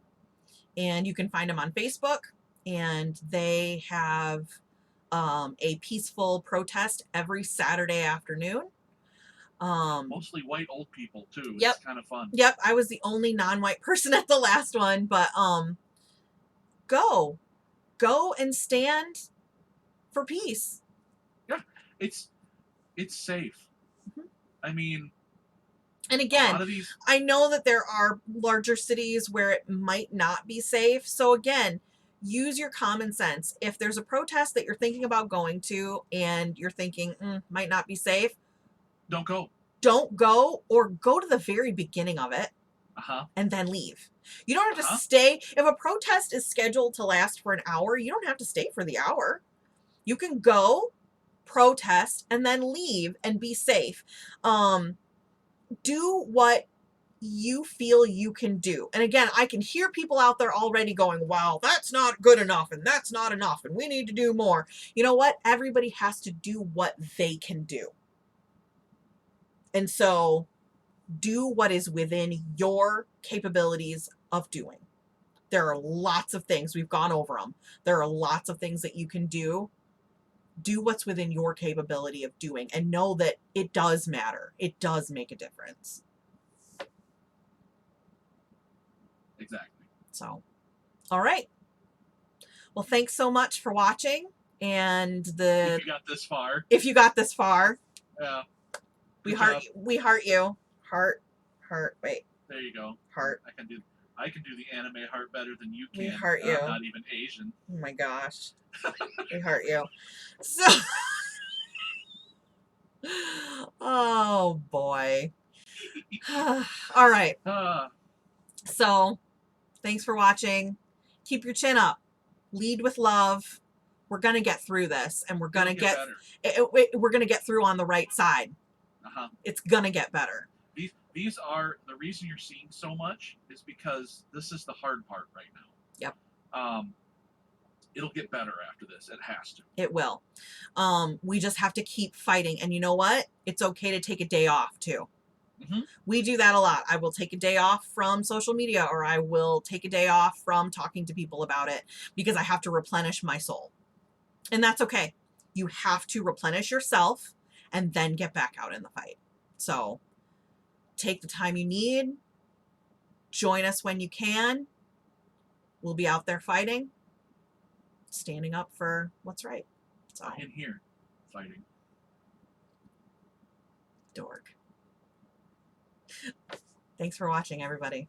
and you can find them on Facebook, and they have a peaceful protest every Saturday afternoon. Mostly white old people too. Yep. It's kind of fun. Yep. I was the only non-white person at the last one, but go and stand for peace. Yeah. It's safe. Mm-hmm. I mean, and again, I know that there are larger cities where it might not be safe. So again, use your common sense. If there's a protest that you're thinking about going to and you're thinking might not be safe, don't go. Don't go, or go to the very beginning of it and then leave. You don't have to stay. If a protest is scheduled to last for an hour, you don't have to stay for the hour. You can go, protest, and then leave and be safe. Do what you feel you can do. And again, I can hear people out there already going, wow, that's not good enough, and that's not enough, and we need to do more. You know what? Everybody has to do what they can do. And so do what is within your capabilities of doing. There are lots of things, we've gone over them. There are lots of things that you can do. Do what's within your capability of doing, and know that it does matter. It does make a difference. Exactly. So, all right. Well, thanks so much for watching. And If you got this far. if you got this far, Yeah. we heart you. Heart. Wait. There you go. Heart. I can do the anime heart better than you can. We heart you. I'm not even Asian. Oh my gosh. We heart you. So oh boy. All right. So thanks for watching. Keep your chin up. Lead with love. We're gonna get through this, and we're gonna get we're gonna get through on the right side. It's gonna get better. These are the reason you're seeing so much is because this is the hard part right now. Yep. It'll get better after this. It has to. It will. We just have to keep fighting. And you know what? It's okay to take a day off too. Mm-hmm. We do that a lot. I will take a day off from social media, or I will take a day off from talking to people about it, because I have to replenish my soul. And that's okay. You have to replenish yourself and then get back out in the fight. So take the time you need. Join us when you can. We'll be out there fighting, standing up for what's right. So in here, fighting. Dork. Thanks for watching, everybody.